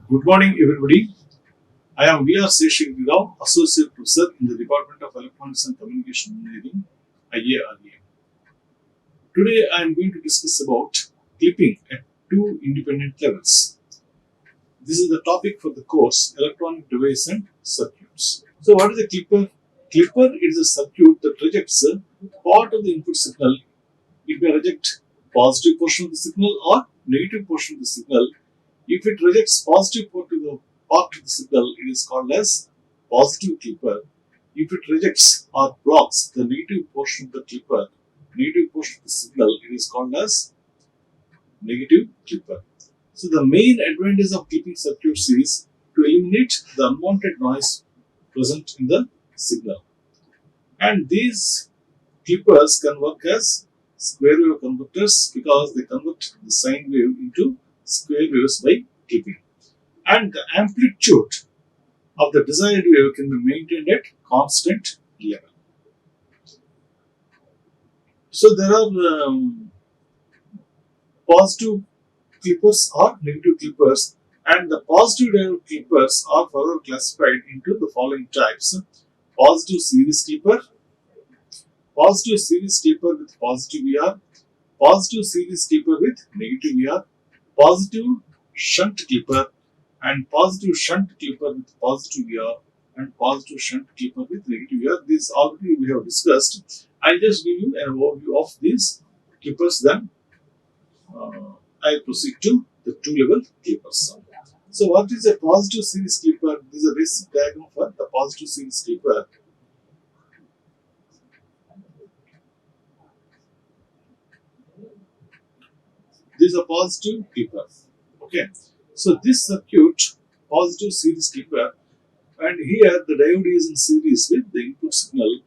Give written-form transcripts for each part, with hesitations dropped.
Good morning, everybody. I am Seshagiri Rao, Associate Professor in the Department of Electronics and Communication Engineering, IARE. Today, I am going to discuss about clipping at two independent levels. This is the topic for the course Electronic Device and Circuits. So, what is a clipper? Clipper is a circuit that rejects a part of the input signal. It may reject positive portion of the signal or negative portion of the signal. If it rejects positive part of the signal, it is called as positive clipper. If it rejects or blocks the negative portion of the clipper, negative portion of the signal, it is called as negative clipper. So the main advantage of clipping circuits is to eliminate the unwanted noise present in the signal. And these clippers can work as square wave converters because they convert the sine wave into square waves by clipping. And the amplitude of the desired wave can be maintained at constant level. So there are positive clippers or negative clippers, and the positive diode clippers are further classified into the following types: positive series clipper, positive series clipper with positive VR, positive series clipper with negative VR, positive shunt clipper, and positive shunt clipper with positive VR, and positive shunt clipper with negative VR. These already we have discussed. I'll just give you an overview of these clippers, then I'll proceed to the two-level clippers. So what is a positive series clipper? This is a basic diagram for the positive series clipper. This is a positive clipper. Okay. So this circuit, positive series clipper, and here the diode is in series with the input signal,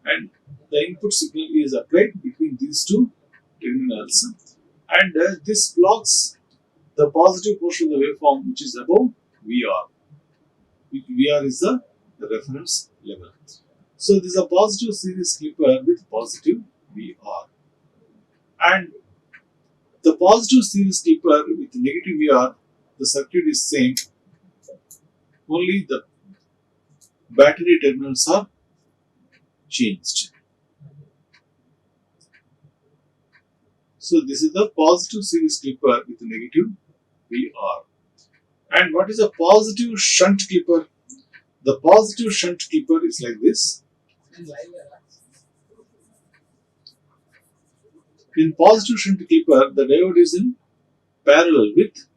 and the input signal is applied between these two terminals, and this blocks the positive portion of the waveform which is above VR. VR is the reference level. So this is a positive series clipper with positive VR, and the positive series clipper with negative VR, the circuit is same, only the battery terminals are changed. So this is the positive series clipper with negative VR. And what is a positive shunt clipper? The positive shunt clipper is like this. In positive shunt clipper, the diode is in parallel with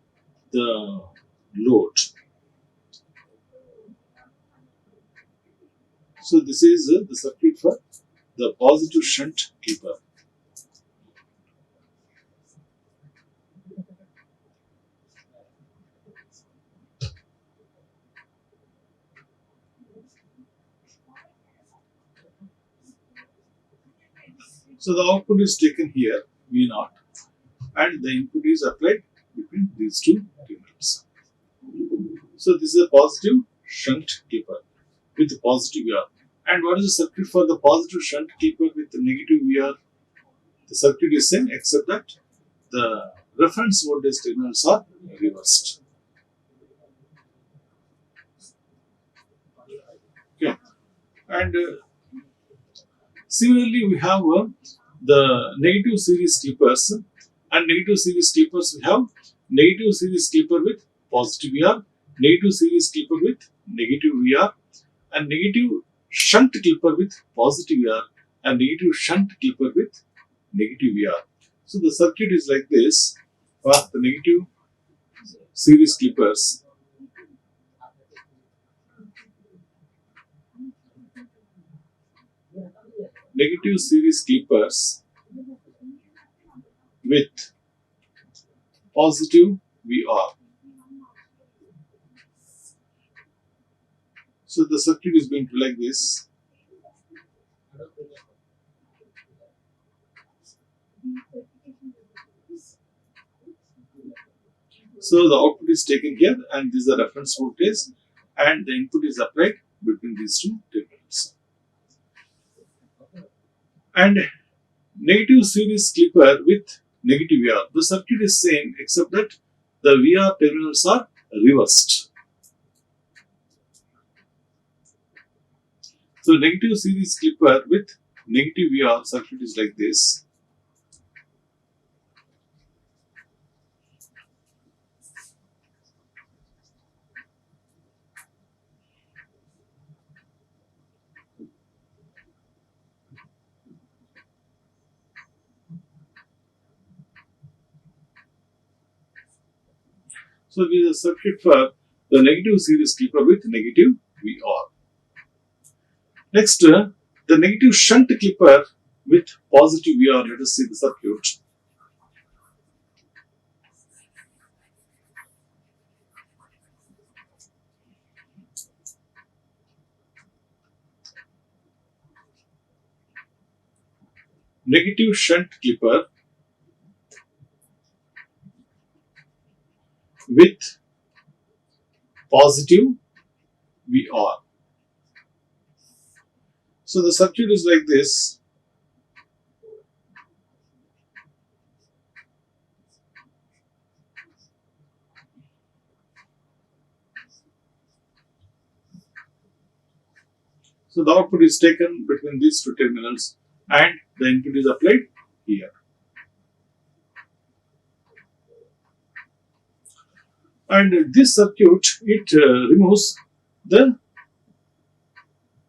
the load. So this is the circuit for the positive shunt clipper. So the output is taken here, V0, and the input is applied between these two terminals. So this is a positive shunt clipper with positive VR. And what is the circuit for the positive shunt clipper with the negative VR? The circuit is same except that the reference voltage terminals are reversed. Okay. And similarly, we have the negative series clippers, and negative series clippers we have negative series clipper with positive VR, negative series clipper with negative VR, and negative shunt clipper with positive VR, and negative shunt clipper with negative VR. So the circuit is like this for the negative series clippers. Negative series clippers with positive VR. So the circuit is going to be like this. So the output is taken here, and this is the reference voltage, and the input is applied between these two terminals. And negative series clipper with negative VR. The circuit is same except that the VR terminals are reversed. So negative series clipper with negative VR circuit is like this. So this is a circuit for the negative series clipper with negative VR. Next, the negative shunt clipper with positive VR. Let us see the circuit. Negative shunt clipper with positive VR. So the circuit is like this. So the output is taken between these two terminals and the input is applied here. And this circuit, it removes the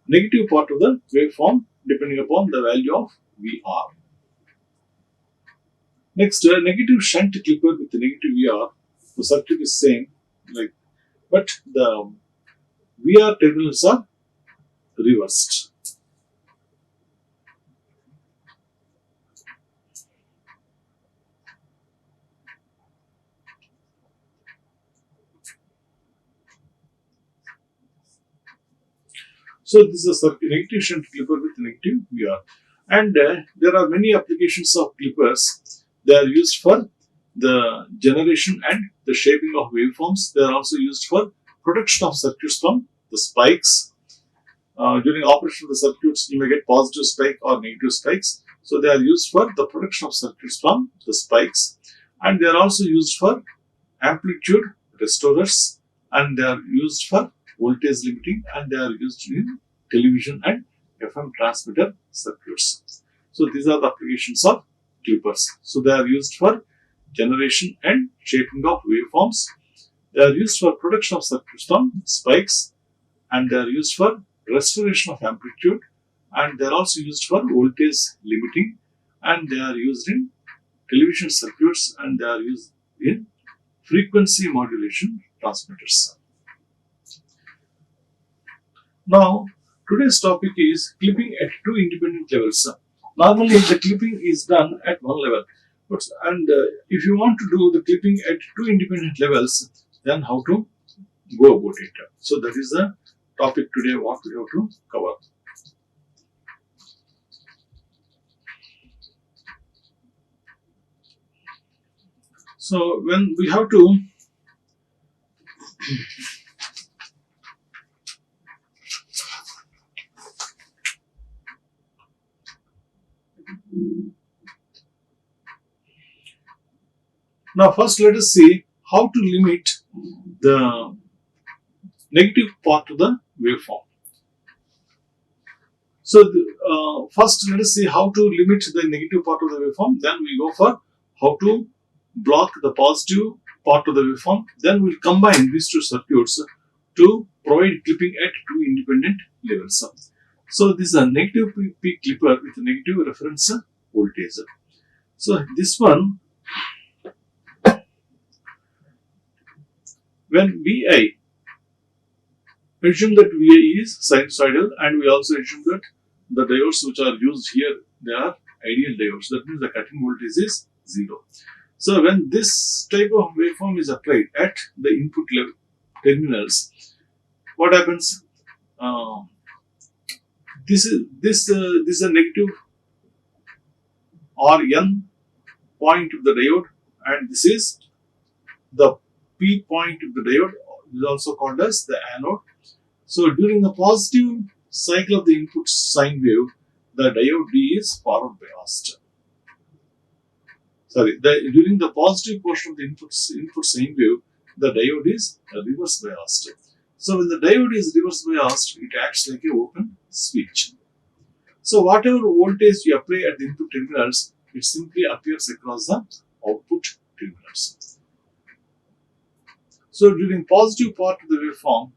negative part of the waveform depending upon the value of VR. Next, negative shunt clipper with negative VR. The circuit is same, but the VR terminals are reversed. So this is a negative shunt clipper with negative VR. And there are many applications of clippers. They are used for the generation and the shaping of waveforms. They are also used for protection of circuits from the spikes. During operation of the circuits, you may get positive spike or negative spikes. So they are used for the protection of circuits from the spikes. And they are also used for amplitude restorers, and they are used for voltage limiting, and they are used in television and FM transmitter circuits. So these are the applications of clippers. So they are used for generation and shaping of waveforms. They are used for protection of circuits from spikes, and they are used for restoration of amplitude, and they are also used for voltage limiting, and they are used in television circuits, and they are used in frequency modulation transmitters. Now, today's topic is clipping at two independent levels. Normally, the clipping is done at one level, and if you want to do the clipping at two independent levels, then how to go about it? So that is the topic today what we have to cover. So when we have to now first let us see how to limit the negative part of the waveform. So first let us see how to limit the negative part of the waveform, then we go for how to block the positive part of the waveform, then we will combine these two circuits to provide clipping at two independent levels. So this is a negative peak clipper with a negative reference voltage. So this one, when Vi, assume that Vi is sinusoidal, and we also assume that the diodes which are used here, they are ideal diodes. That means the cutting voltage is 0. So when this type of waveform is applied at the input level terminals, what happens? This is a negative or N point of the diode, and this is the P point of the diode, is also called as the anode. So during the positive cycle of the input sine wave, the diode D is forward biased. During the positive portion of the input sine wave, the diode is reverse biased. So when the diode is reverse biased, it acts like a open switch. So whatever voltage you apply at the input terminals, it simply appears across the output terminals. So during positive part of the waveform,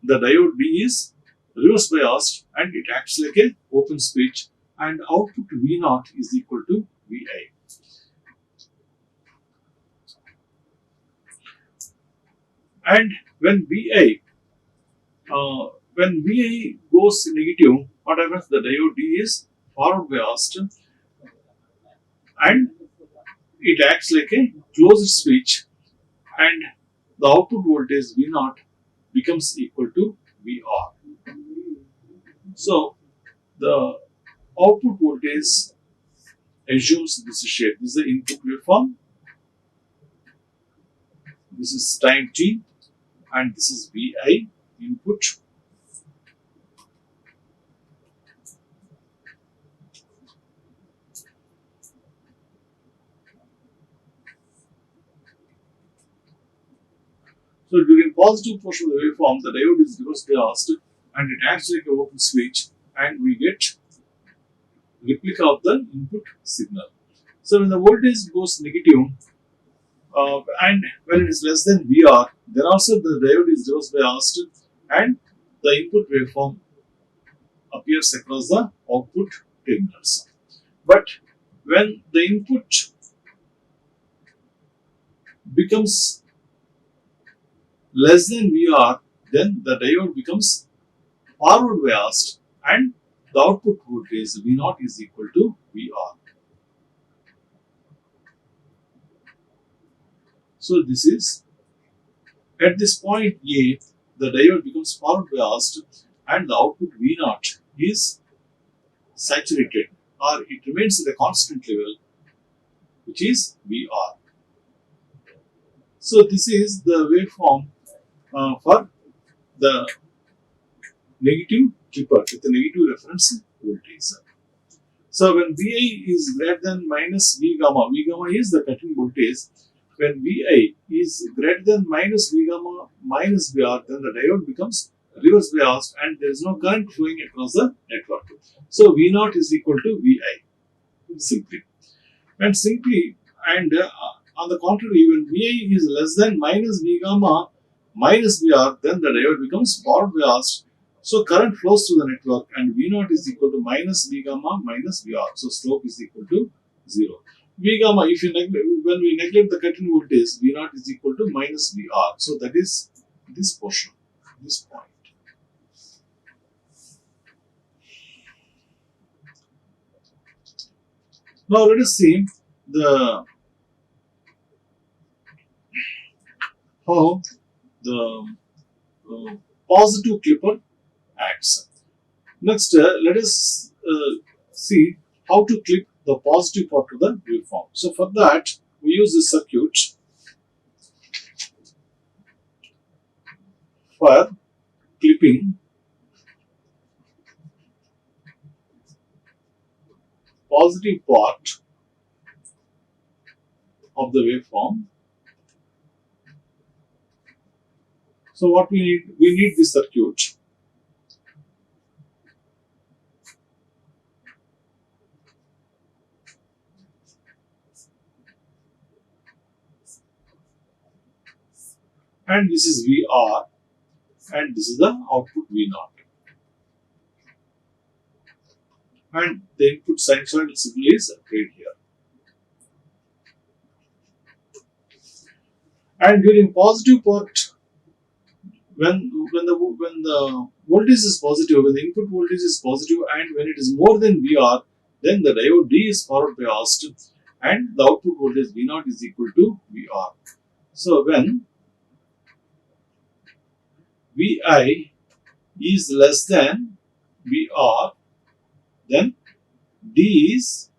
the diode D is reverse biased and it acts like a open switch, and output V0 is equal to Vi. And when Vi goes negative, what happens? The diode D is forward biased and it acts like a closed switch, and the output voltage V0 becomes equal to Vr. So the output voltage assumes this is shape. This is the input waveform. This is time t, and this is Vi input. So during positive portion of the waveform, the diode is reverse biased and it acts like an open switch, and we get replica of the input signal. So when the voltage goes negative and when it is less than Vr, then also the diode is reverse biased and the input waveform appears across the output terminals. But when the input becomes less than Vr, then the diode becomes forward biased and the output voltage V0 is equal to Vr. So this is, at this point A, the diode becomes forward biased and the output V0 is saturated, or it remains at a constant level, which is Vr. So this is the waveform for the negative clipper with a negative reference voltage. So when Vi is greater than minus V gamma is the cutting voltage. When Vi is greater than minus V gamma minus Vr, then the diode becomes reverse biased and there is no current flowing across the network. So V0 is equal to Vi simply. And on the contrary, when Vi is less than minus V gamma minus Vr, then the diode becomes forward biased. So current flows through the network and V0 is equal to minus V gamma minus Vr. So slope is equal to 0. V gamma, when we neglect the cutting voltage, V0 is equal to minus Vr. So that is this portion, this point. Now let us see how the positive clipper acts. Next, let us see how to clip the positive part of the waveform. So for that, we use this circuit for clipping positive part of the waveform. So what we need? We need this circuit. And this is Vr and this is the output V0. And the input sinusoidal signal is applied here. And during positive part, when the voltage is positive, when the input voltage is positive and when it is more than Vr, then the diode D is forward biased and the output voltage V0 is equal to Vr. So when Vi is less than Vr, then D is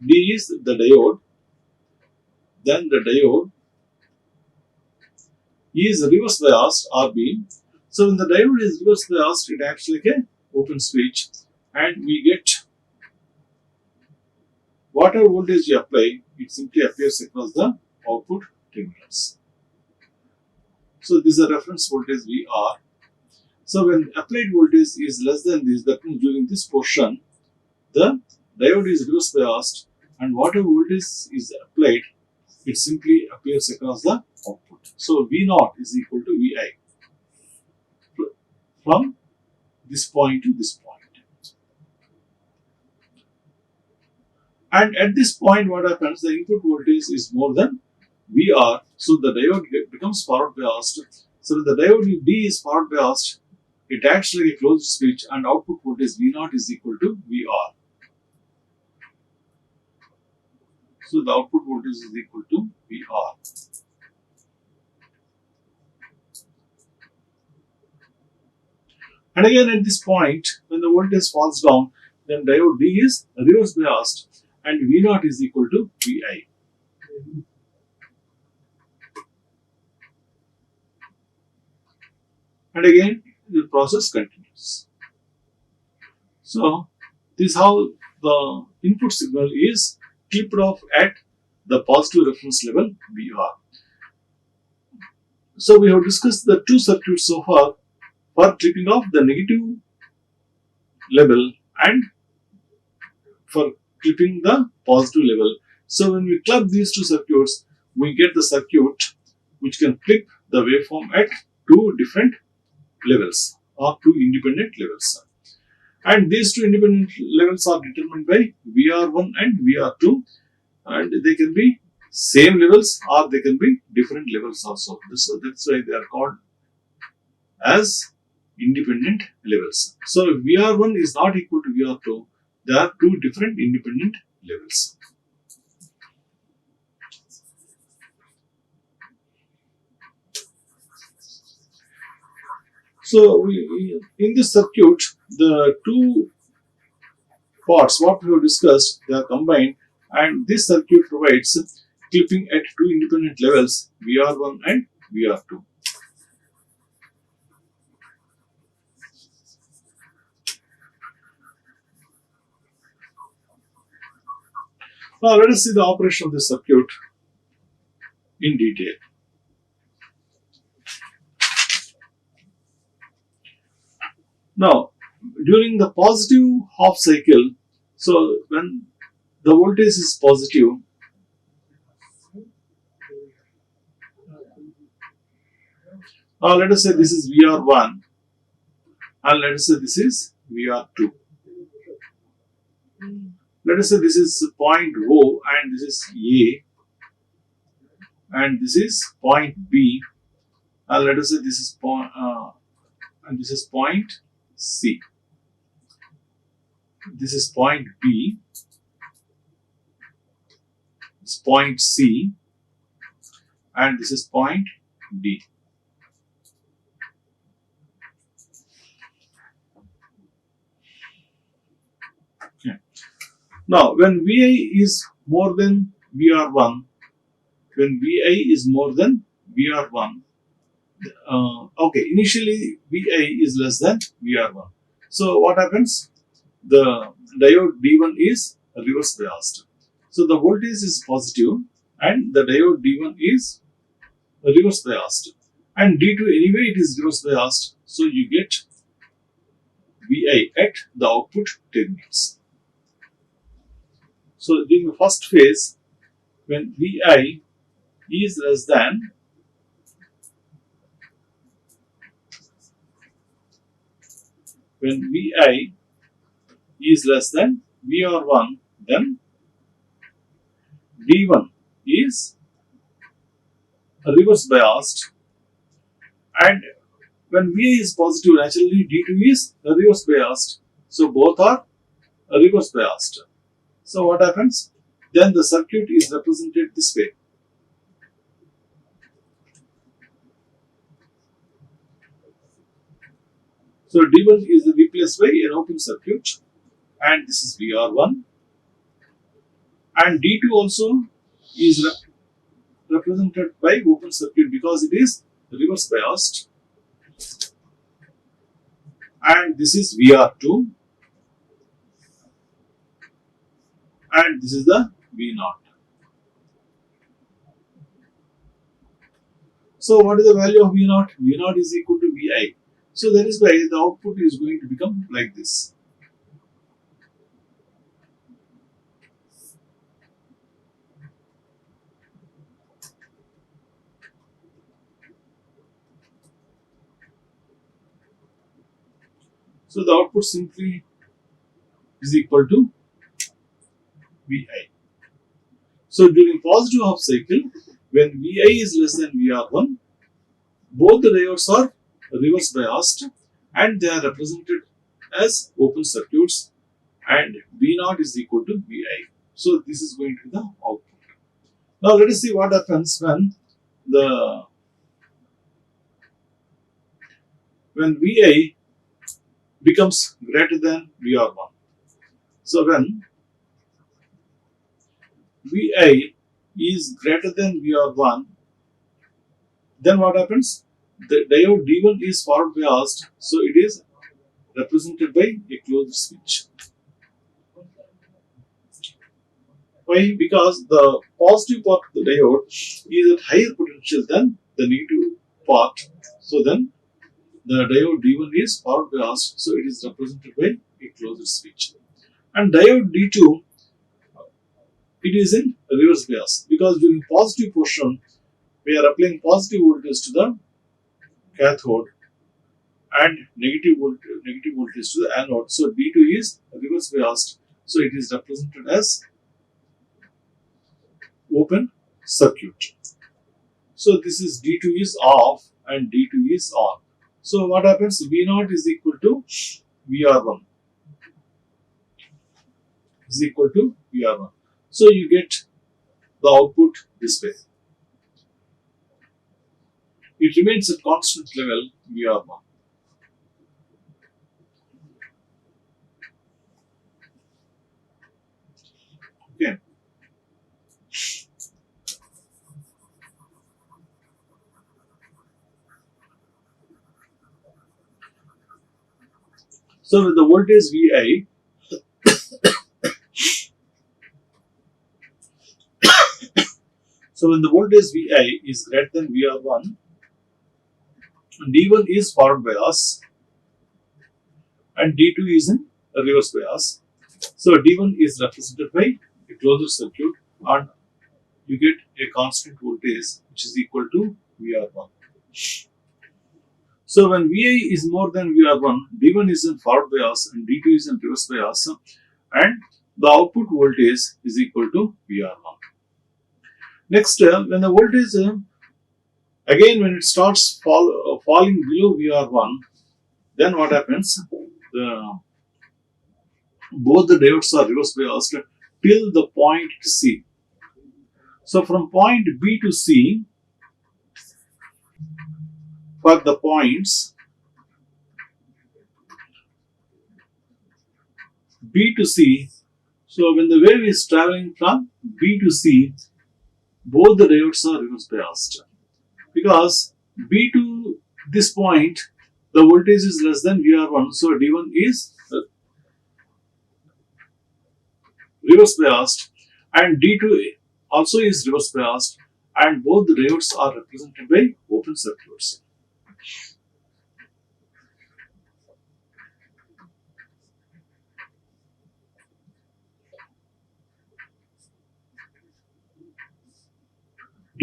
the diode, then the diode is reverse biased RB. So when the diode is reverse biased, it acts like a open switch and we get whatever voltage you apply, it simply appears across the output terminals. So this is a reference voltage VR. So when applied voltage is less than this, that means during this portion, the diode is reverse biased, and whatever voltage is applied, it simply appears across the output. So V0 is equal to Vi from this point to this point. And at this point, what happens? The input voltage is more than VR, so the diode becomes forward biased. So when the diode D is forward biased, it acts like a closed switch, and output voltage V0 is equal to VR. So the output voltage is equal to VR. And again at this point, when the voltage falls down, then diode D is reverse biased, and V0 is equal to Vi. And again, the process continues. So, this is how the input signal is clipped off at the positive reference level VR. So, we have discussed the two circuits so far for clipping off the negative level and for clipping the positive level. So, when we club these two circuits, we get the circuit which can clip the waveform at two different levels or two independent levels. And these two independent levels are determined by VR1 and VR2, and they can be same levels or they can be different levels also. So that's why they are called as independent levels. So if VR1 is not equal to VR2, there are two different independent levels. So in this circuit, the two parts what we have discussed, they are combined, and this circuit provides clipping at two independent levels, VR1 and VR2. Now let us see the operation of this circuit in detail. Now, during the positive half cycle, so when the voltage is positive, let us say this is VR1 and let us say this is VR2. Let us say this is point O and this is A and this is point B, and let us say this is point and this is point C. This is point B, this is point C, and this is point D. Okay. Now, when Vi is more than VR1, when Vi is more than VR1, okay, initially Vi is less than VR1. So what happens? The diode D1 is reverse biased. So the voltage is positive and the diode D1 is reverse biased. And D2 anyway it is reverse biased. So you get Vi at the output terminals. So during the first phase, when Vi is less than Vi is less than VR1, then D1 is reverse biased, and when Vi is positive, naturally D2 is reverse biased. So both are reverse biased. So what happens? Then the circuit is represented this way. So D1 is replaced by an open circuit, and this is VR1, and D2 also is represented by open circuit because it is reverse biased, and this is VR2, and this is the V0. So what is the value of V naught? V naught is equal to Vi. So that is why the output is going to become like this. So the output simply is equal to Vi. So during positive half cycle, when Vi is less than Vr1, both the diodes are reverse biased and they are represented as open circuits, and V0 is equal to Vi. So this is going to be the output. Now let us see what happens when Vi becomes greater than Vr1. So when Vi is greater than Vr1, then what happens? The diode D1 is forward biased, so it is represented by a closed switch. Why? Because the positive part of the diode is at higher potential than the negative part. So then the diode D1 is forward biased, so it is represented by a closed switch. And diode D2, it is in reverse bias, because during positive portion we are applying positive voltage to the cathode and negative voltage to the anode. So D2 is reverse biased, so it is represented as open circuit. So this is D2 is off and D2 is on. So what happens? V0 is equal to Vr1 is equal to Vr1. So you get the output this way. It remains at constant level Vr1. Okay. So with the voltage Vi, so when the voltage Vi is greater than Vr1, D1 is forward bias and D2 is in reverse bias. So D1 is represented by a closed circuit and you get a constant voltage which is equal to Vr1. So when Vi is more than Vr1, D1 is in forward bias and D2 is in reverse bias, and the output voltage is equal to Vr1. Next, when the voltage again when it starts falling below Vr1, then what happens? Both the diodes are reverse biased till the point C. So from point B to C, for the points B to C, so when the wave is traveling from B to C, both the diodes are reverse biased, because B to this point the voltage is less than Vr1, so D1 is reverse biased and D2 also is reverse biased, and both the diodes are represented by open circuits.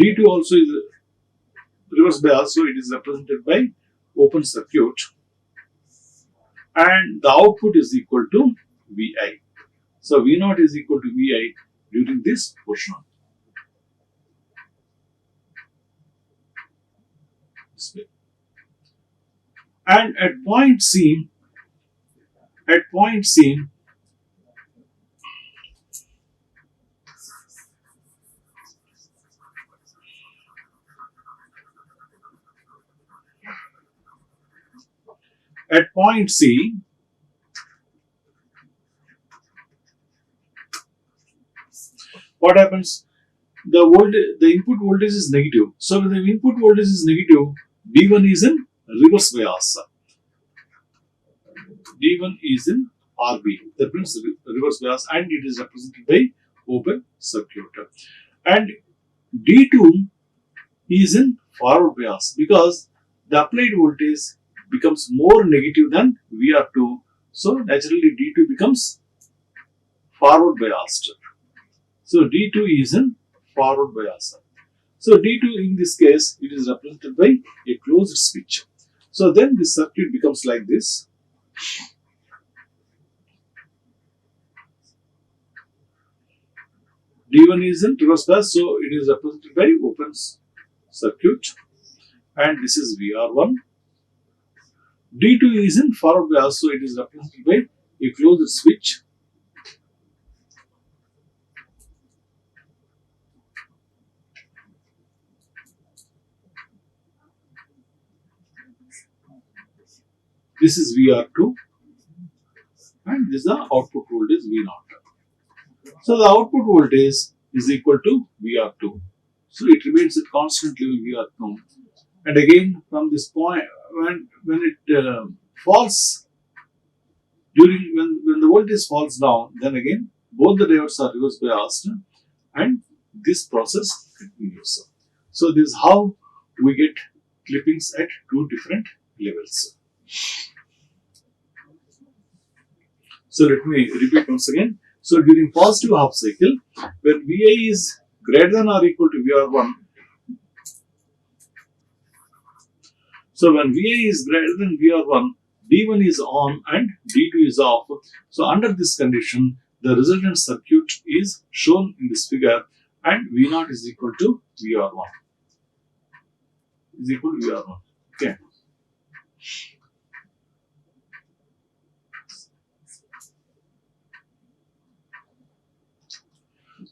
D2 also is reverse bias, so it is represented by open circuit, and the output is equal to Vi. So V0 is equal to Vi during this portion. This way. And at point C, at point C, what happens? The input voltage is negative. So when the input voltage is negative, D1 is in reverse bias. D1 is in RB, that means reverse bias, and it is represented by open circuit. And D2 is in forward bias because the applied voltage becomes more negative than VR2. So naturally D2 becomes forward biased. So D2 is in forward bias. So D2 in this case it is represented by a closed switch. So then the circuit becomes like this. D1 is in reverse bias, so it is represented by open circuit, and this is VR1. D2 is in forward bias, so it is represented by a closed switch. This is VR2, and this is the output voltage V0. So the output voltage is equal to VR2. So it remains at constant level VR2. And again, from this point, when it falls, when the voltage falls down, then again both the diodes are reverse biased, and this process continues. So this is how we get clippings at two different levels. So let me repeat once again. So during positive half cycle, when VI is greater than or equal to VR1, so when VI is greater than VR1, D1 is on and D2 is off. So under this condition, the resultant circuit is shown in this figure, and V0 is equal to VR1. Is equal to VR1. Okay.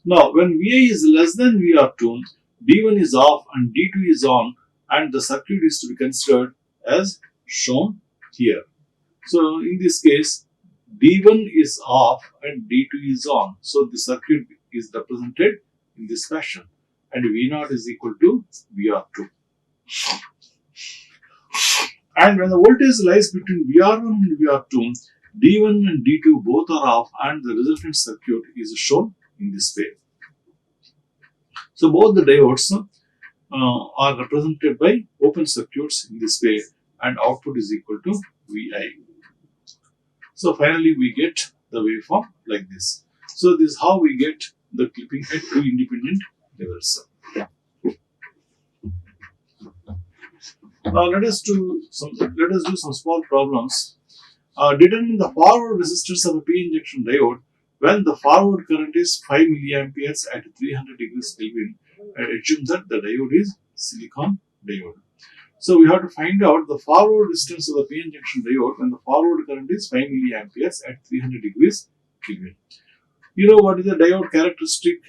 Now, when VI is less than VR2, D1 is off and D2 is on, and the circuit is to be considered as shown here. So, in this case, D1 is off and D2 is on. So, the circuit is represented in this fashion, and V0 is equal to VR2. And when the voltage lies between VR1 and VR2, D1 and D2 both are off, and the resultant circuit is shown in this way. So both the diodes are represented by open circuits in this way, and output is equal to Vi. So finally we get the waveform like this. So this is how we get the clipping at two independent levels. Now let us do some small problems. Determine the forward resistance of a p-n junction diode when the forward current is 5 milliamperes at 300 degrees Kelvin. Assume that the diode is silicon diode. So we have to find out the forward resistance of the p-n junction diode when the forward current is 5 milliamperes at 300 degrees Kelvin. You know what is the diode characteristic?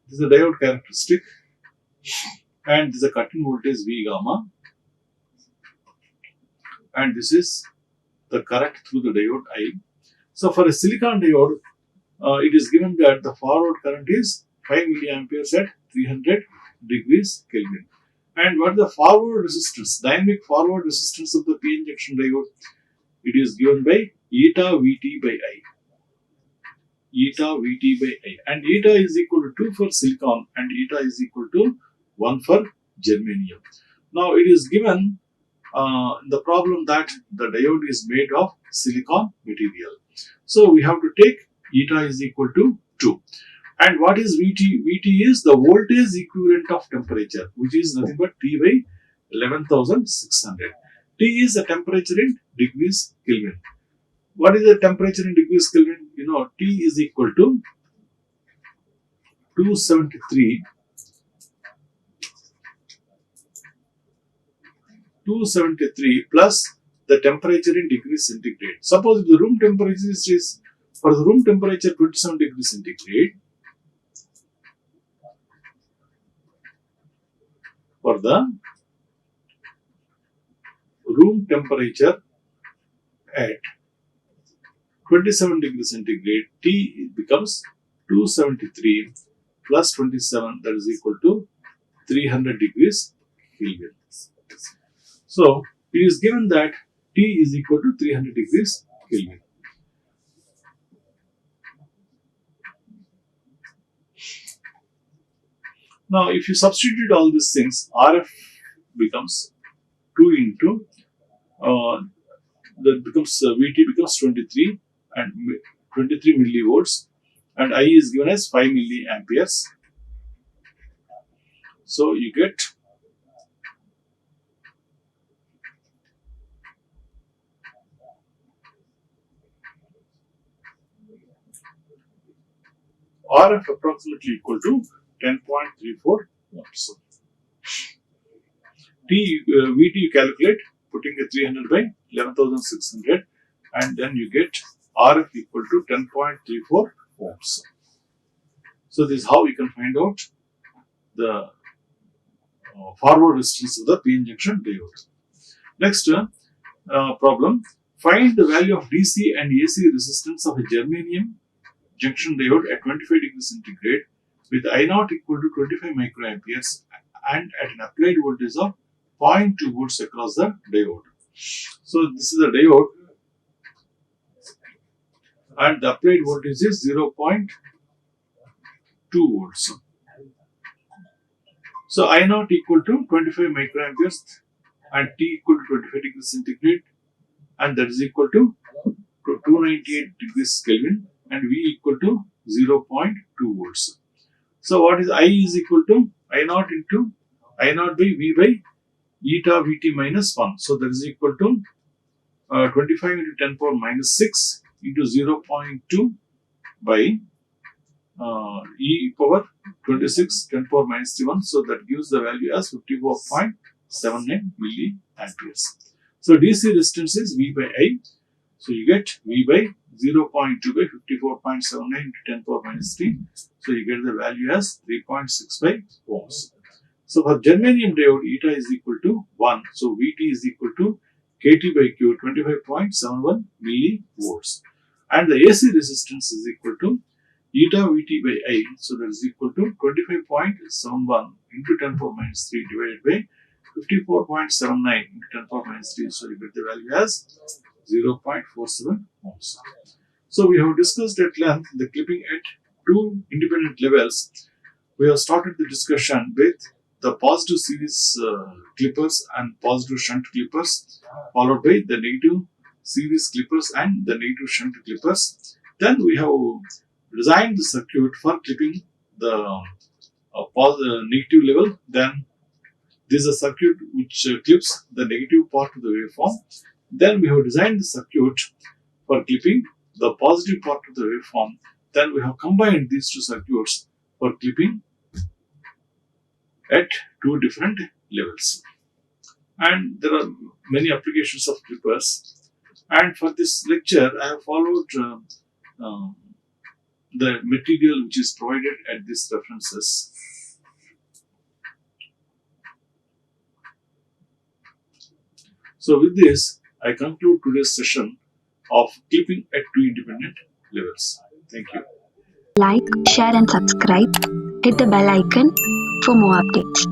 This is the diode characteristic, and this is a cut-in voltage V gamma, and this is the current through the diode I. So for a silicon diode, it is given that the forward current is 5 milliamperes at 300 degrees Kelvin. And what is the forward resistance, dynamic forward resistance of the p-n junction diode? It is given by eta Vt by I. Eta Vt by I. And eta is equal to 2 for silicon, and eta is equal to 1 for germanium. Now it is given in the problem that the diode is made of silicon material. So we have to take eta is equal to 2. And what is Vt? Vt is the voltage equivalent of temperature, which is nothing but T by 11,600. T is the temperature in degrees Kelvin. What is the temperature in degrees Kelvin? You know, T is equal to 273 plus the temperature in degrees centigrade. Suppose the room temperature is, for the room temperature 27 degrees centigrade, for the room temperature at 27 degrees centigrade, T becomes 273 plus 27, that is equal to 300 degrees Kelvin. So it is given that T is equal to 300 degrees Kelvin. Now, if you substitute all these things, RF becomes 2 into that becomes VT becomes 23 and 23 millivolts, and I is given as 5 milliamperes. So you get RF approximately equal to 10.34 watts. VT you calculate putting a 300 by 11,600, and then you get RF equal to 10.34 ohms. So this is how we can find out the forward resistance of the PN junction diode. Next problem, find the value of DC and AC resistance of a germanium junction diode at 25 degrees centigrade with I0 equal to 25 microamperes and at an applied voltage of 0.2 volts across the diode. So this is the diode and the applied voltage is 0.2 volts. So I0 equal to 25 microamperes and T equal to 25 degrees centigrade, and that is equal to 298 degrees Kelvin, and V equal to 0.2 volts. So what is I is equal to I0 into I0 by V by eta Vt minus 1. So that is equal to 25 into 10 power minus 6 into 0.2 by e power 26 10 power minus 1. So that gives the value as 54.79 milliamperes. So DC resistance is V by I. So you get V by 0.2 by 54.79 into 10 power minus 3. So you get the value as 3.65 ohms. So for germanium diode, eta is equal to 1. So Vt is equal to Kt by Q, 25.71 millivolts. And the AC resistance is equal to eta Vt by I. So that is equal to 25.71 into 10 power minus 3 divided by 54.79 into 10 power minus 3. So you get the value as 0.47 ohms. So we have discussed at length the clipping at two independent levels. We have started the discussion with the positive series clippers and positive shunt clippers, followed by the negative series clippers and the negative shunt clippers. Then we have designed the circuit for clipping the negative level. Then this is a circuit which clips the negative part of the waveform. Then we have designed the circuit for clipping the positive part of the waveform. Then we have combined these two circuits for clipping at two different levels. And there are many applications of clippers. And for this lecture, I have followed the material which is provided at these references. So with this, I conclude today's session of clipping at two independent levels. Thank you. Like, share and subscribe. Hit the bell icon for more updates.